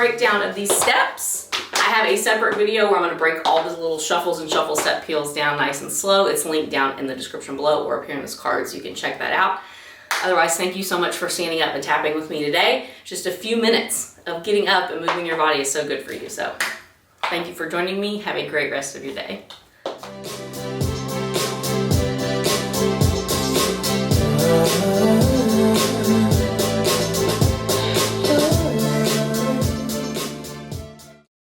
breakdown of these steps. I have a separate video where I'm gonna break all the little shuffles and shuffle step peels down nice and slow. It's linked down in the description below or up here in this card, so you can check that out. Otherwise, thank you so much for standing up and tapping with me today. Just a few minutes of getting up and moving your body is so good for you. So thank you for joining me. Have a great rest of your day.